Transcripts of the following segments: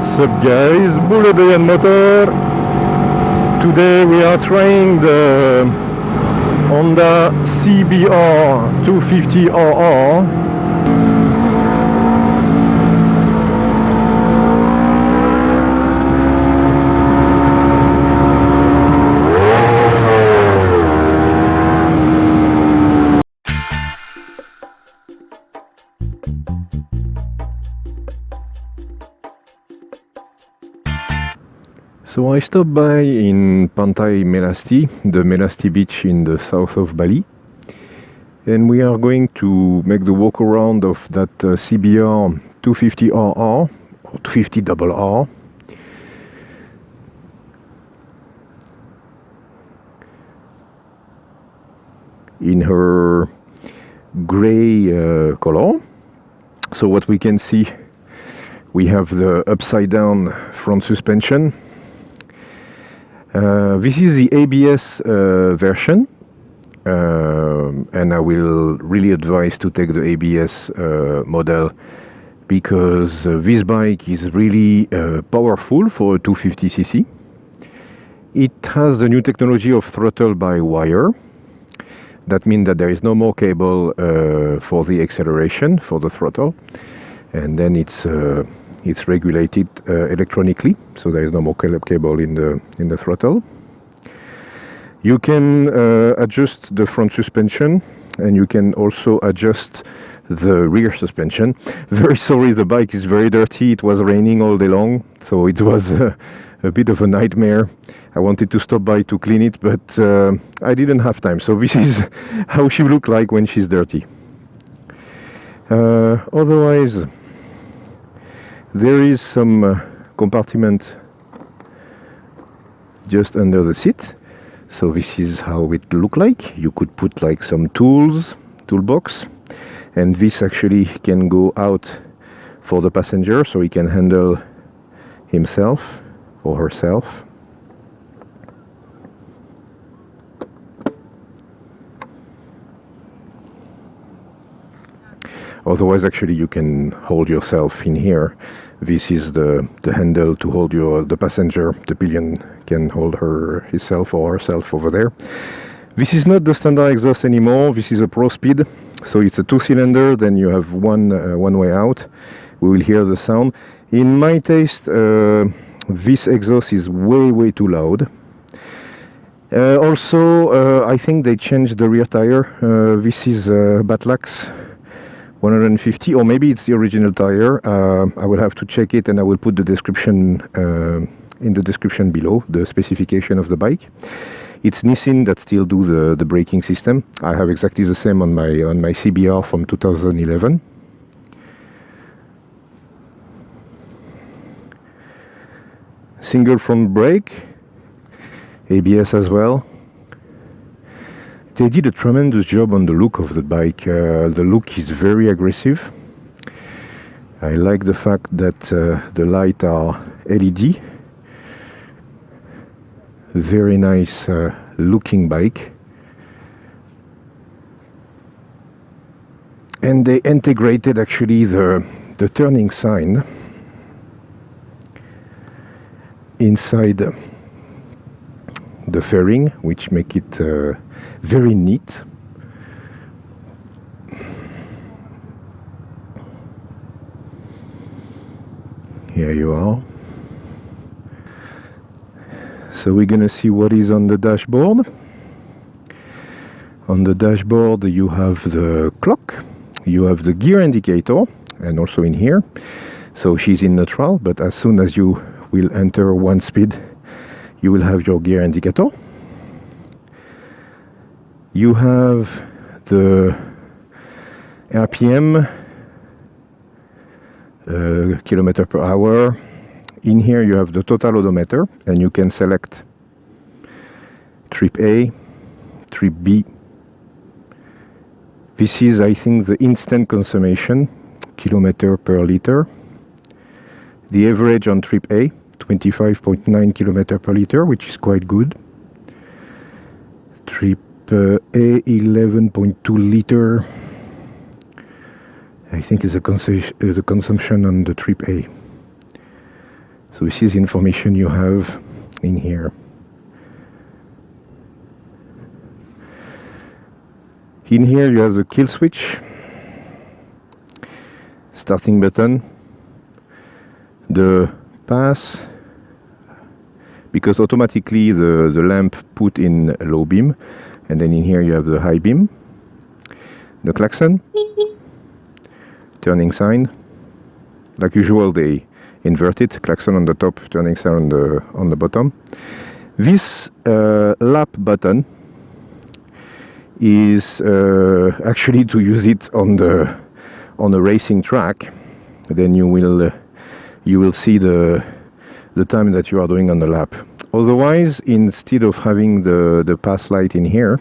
What's up guys, Bullet Motor. Today we are trying the Honda CBR 250RR. So I stopped by in Pantai Melasti, the Melasti beach in the south of Bali, and we are going to make the walk around of that CBR 250RR or 250RR. In her gray color. So what we can see, we have the upside down front suspension. This is the ABS version, and I will really advise to take the ABS model, because this bike is really powerful for a 250cc. It has the new technology of throttle by wire. That means that there is no more cable for the acceleration, for the throttle, and then it's regulated electronically, so there is no more cable in the throttle. You can adjust the front suspension, and you can also adjust the rear suspension. Very sorry, the bike is very dirty. It was raining all day long, so it was a bit of a nightmare. I wanted to stop by to clean it, but I didn't have time. So this is how she looks like when she's dirty. Otherwise, there is some compartment just under the seat. So this is how it look like. You could put like some toolbox, and this actually can go out for the passenger, so he can handle himself or herself. Otherwise, actually, you can hold yourself in here. This is the handle to hold the passenger. The pillion can hold himself or herself over there. This is not the standard exhaust anymore. This is a Pro Speed, so it's a 2-cylinder. Then you have one way out. We will hear the sound. In my taste, this exhaust is way too loud. Also, I think they changed the rear tire. This is Batlax 150, or maybe it's the original tire. I will have to check it, and I will put the description in the description below, the specification of the bike. It's Nissin that still do the braking system. I have exactly the same on my CBR from 2011. Single front brake, ABS as well. They did a tremendous job on the look of the bike. The look is very aggressive. I like the fact that the lights are LED. Very nice looking bike. And they integrated actually the turning sign inside the fairing, which make it very neat. Here you are. So we're gonna see what is on the dashboard. On the dashboard you have the clock, you have the gear indicator, and also in here. So she's in neutral, but as soon as you will enter 1 speed, you will have your gear indicator. You have the RPM, kilometer per hour. In here you have the total odometer, and you can select trip A, trip B. This is, I think, the instant consumption, kilometer per liter. The average on trip A, 25.9 kilometer per liter, which is quite good. Trip A, 11.2 liter. I think is the consumption on the trip A. So this is information you have in here. In here you have the kill switch, starting button, the pass, because automatically the lamp put in low beam, and then in here you have the high beam, the klaxon, turning sign. Like usual, they invert it, klaxon on the top, turning sign on the bottom. This lap button is actually to use it on a racing track. Then you will see the time that you are doing on the lap. Otherwise, instead of having the pass light in here,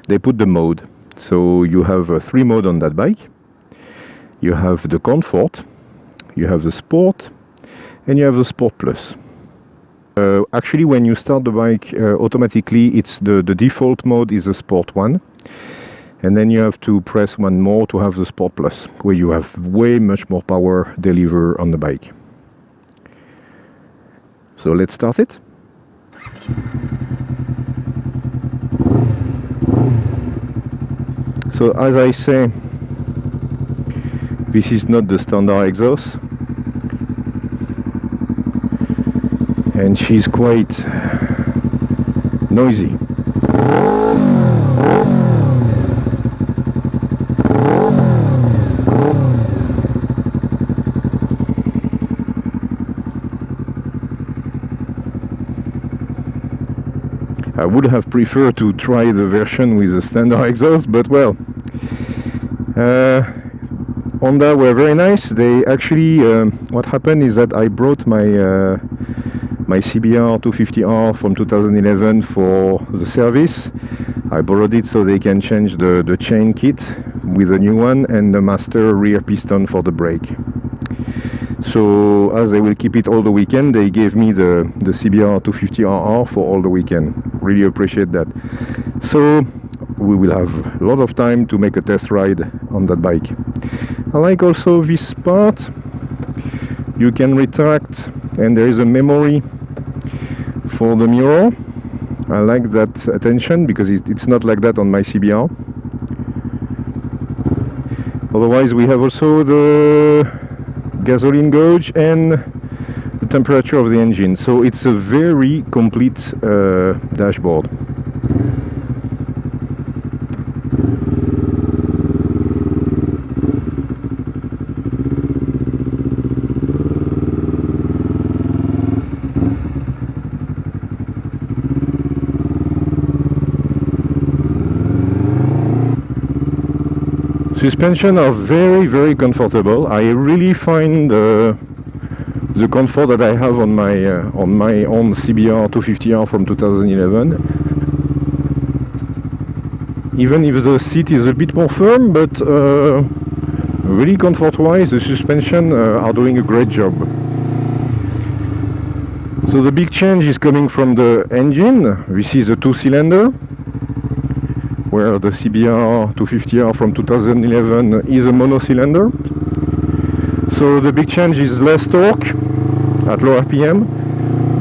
they put the mode. So you have 3 modes on that bike. You have the comfort, you have the sport, and you have the sport plus. Actually, when you start the bike, automatically it's the default mode is the sport 1, and then you have to press one more to have the sport plus, where you have way much more power delivered on the bike. So let's start it. So as I say, this is not the standard exhaust, and she's quite noisy. I would have preferred to try the version with the standard exhaust, but well, Honda were very nice. They actually, what happened is that I brought my CBR 250R from 2011 for the service. I borrowed it so they can change the chain kit with a new one and the master rear piston for the brake. So as they will keep it all the weekend, they gave me the CBR 250RR for all the weekend. Really appreciate that. So we will have a lot of time to make a test ride on that bike. I like also this part. You can retract, and there is a memory for the mirror. I like that attention because it's not like that on my CBR. Otherwise, we have also the gasoline gauge and the temperature of the engine. So it's a very complete dashboard. Suspension are very, very comfortable. I really find the comfort that I have on my own CBR 250R from 2011. Even if the seat is a bit more firm, but really comfort-wise, the suspension are doing a great job. So the big change is coming from the engine. This is a 2-cylinder. Where the CBR 250R from 2011 is a monocylinder. So the big change is less torque at low RPM,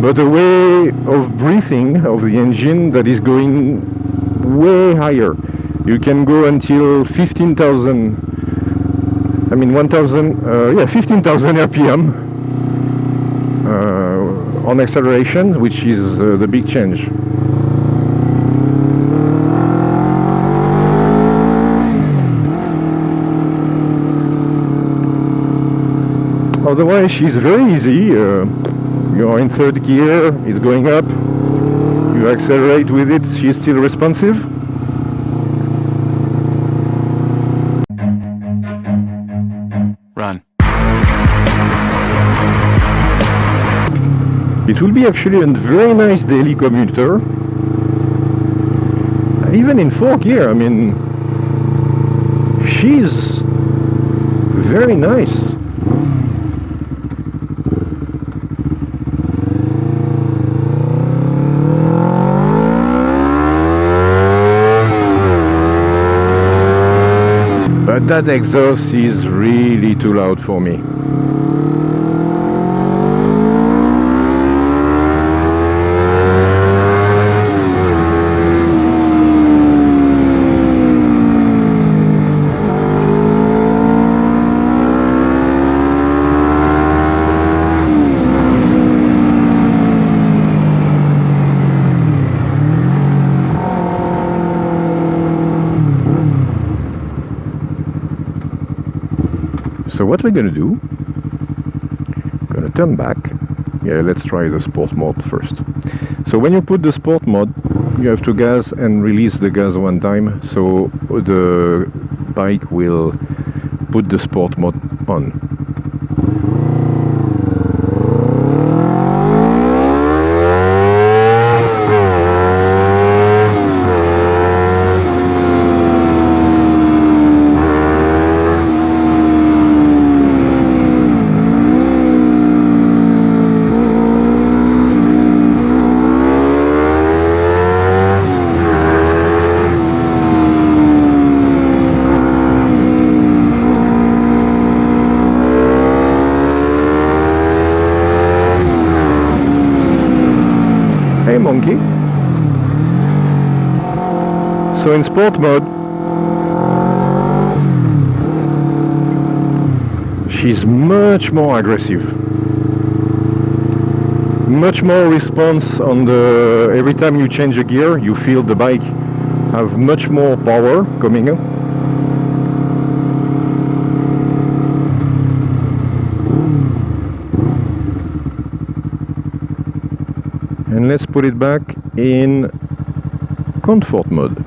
but a way of breathing of the engine that is going way higher. You can go until 15,000, 15,000 RPM on acceleration, which is the big change. Otherwise, she's very easy. You are in 3rd gear, it's going up. You accelerate with it, she's still responsive. Run. It will be actually a very nice daily commuter. Even in 4th gear, she's very nice. But that exhaust is really too loud for me. what we're gonna do, gonna turn back. Yeah, let's try the sport mode first. So when you put the sport mode, you have to gas and release the gas one time, so the bike will put the sport mode on. Monkey. So in sport mode, she's much more aggressive, much more response on the, every time you change a gear you feel the bike have much more power coming up. And let's put it back in comfort mode.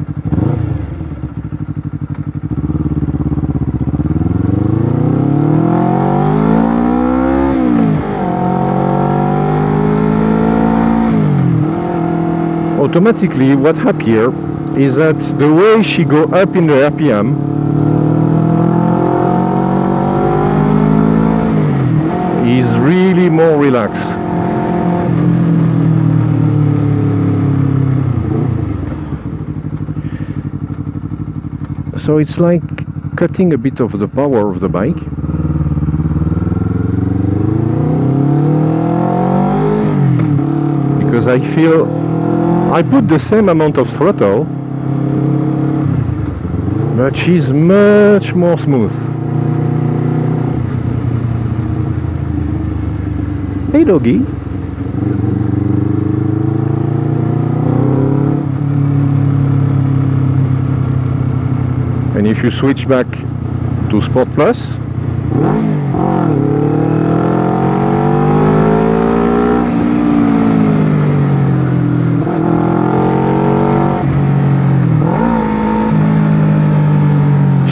Automatically, what happens here is that the way she go up in the RPM is really more relaxed. So it's like cutting a bit of the power of the bike. Because I feel I put the same amount of throttle, but she's much more smooth. Hey doggy. And if you switch back to Sport Plus,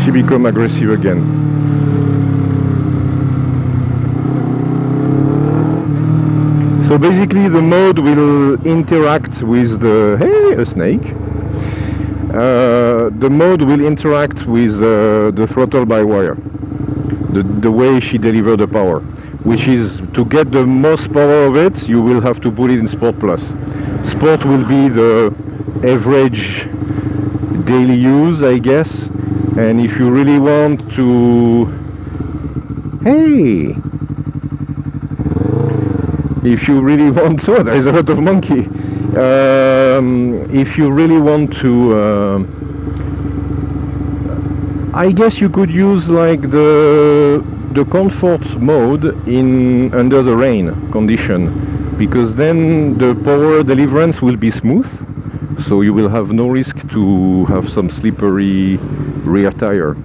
she becomes aggressive again. So basically the mode will interact with the, hey, a snake. The mode will interact with the throttle by wire, the way she delivers the power, which is to get the most power of it, you will have to put it in Sport Plus. Sport will be the average daily use, I guess, and if you really want to, hey, if you really want to, there is a lot of monkey. If you really want to, I guess you could use like the comfort mode in under the rain condition, because then the power deliverance will be smooth, so you will have no risk to have some slippery rear tire.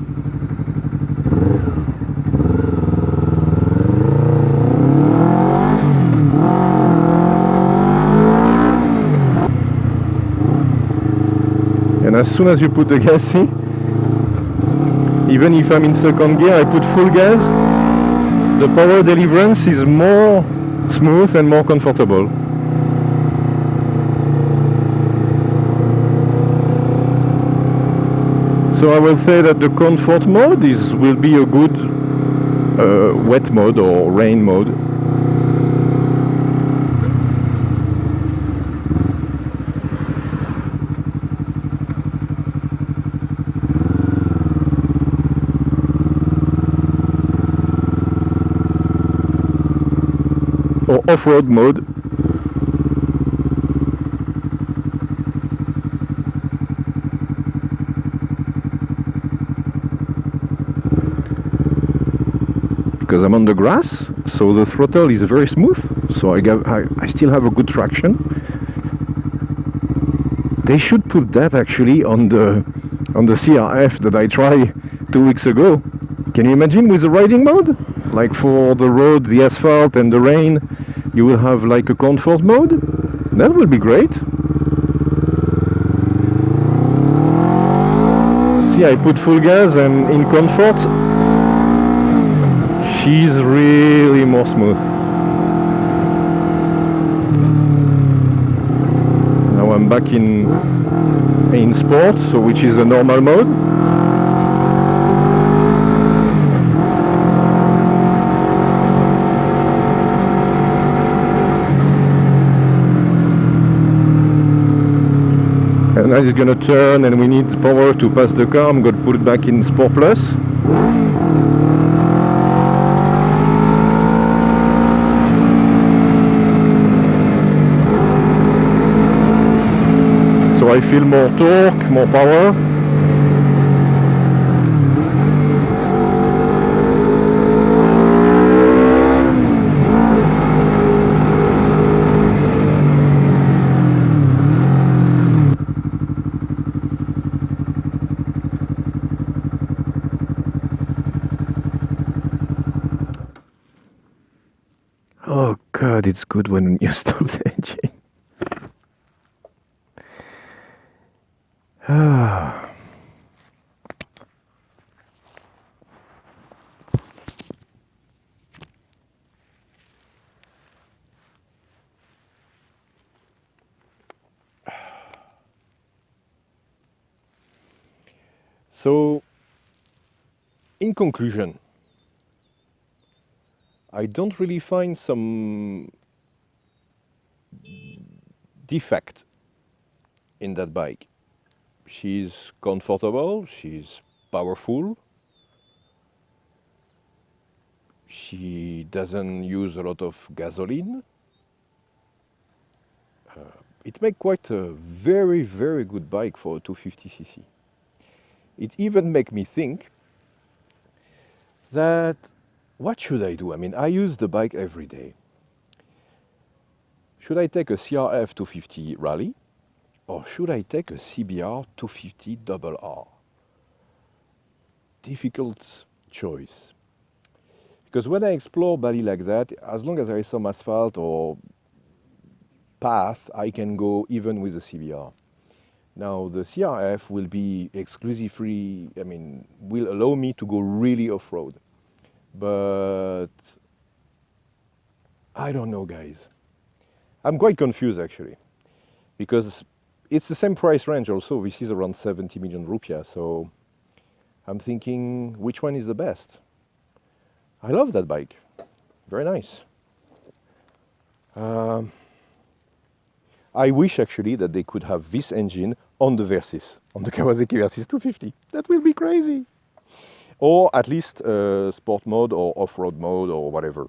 And as soon as you put the gas in, even if I'm in second gear, I put full gas, the power deliverance is more smooth and more comfortable. So I will say that the comfort mode will be a good wet mode or rain mode. Or off-road mode. Because I'm on the grass, so the throttle is very smooth, so I still have a good traction. They should put that actually on the CRF that I tried 2 weeks ago. Can you imagine with a riding mode? Like for the road, the asphalt and the rain, you will have like a comfort mode? That will be great. See, I put full gas and in comfort, she's really more smooth. Now I'm back in sport, so which is the normal mode. And now it's gonna turn and we need power to pass the car. I'm gonna put it back in Sport Plus. So I feel more torque, more power. Oh God, it's good when you stop the engine. Ah. So, in conclusion, I don't really find some defect in that bike. She's comfortable, she's powerful, she doesn't use a lot of gasoline. It makes quite a very, very good bike for a 250cc. It even makes me think that what should I do? I mean, I use the bike every day. Should I take a CRF 250 Rally or should I take a CBR 250 RR? Difficult choice. Because when I explore Bali like that, as long as there is some asphalt or path, I can go even with the CBR. Now the CRF will be exclusively, I mean, will allow me to go really off-road. But I don't know, guys. I'm quite confused actually, because it's the same price range also. This is around 70 million rupiah, so I'm thinking which one is the best. I love that bike, very nice. I wish actually that they could have this engine on the Versys, on the Kawasaki Versys 250. That will be crazy. Or at least sport mode or off-road mode or whatever.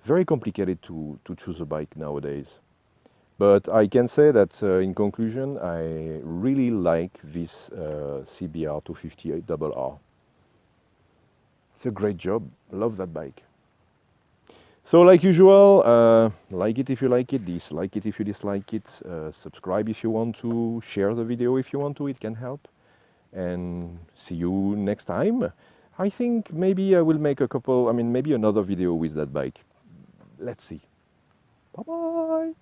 Very complicated to choose a bike nowadays. But I can say that in conclusion, I really like this CBR 250 RR. It's a great job. Love that bike. So like usual, like it if you like it, dislike it if you dislike it, subscribe if you want to, share the video if you want to, it can help. And see you next time. I think maybe I will make a couple, maybe another video with that bike. Let's see. Bye-bye.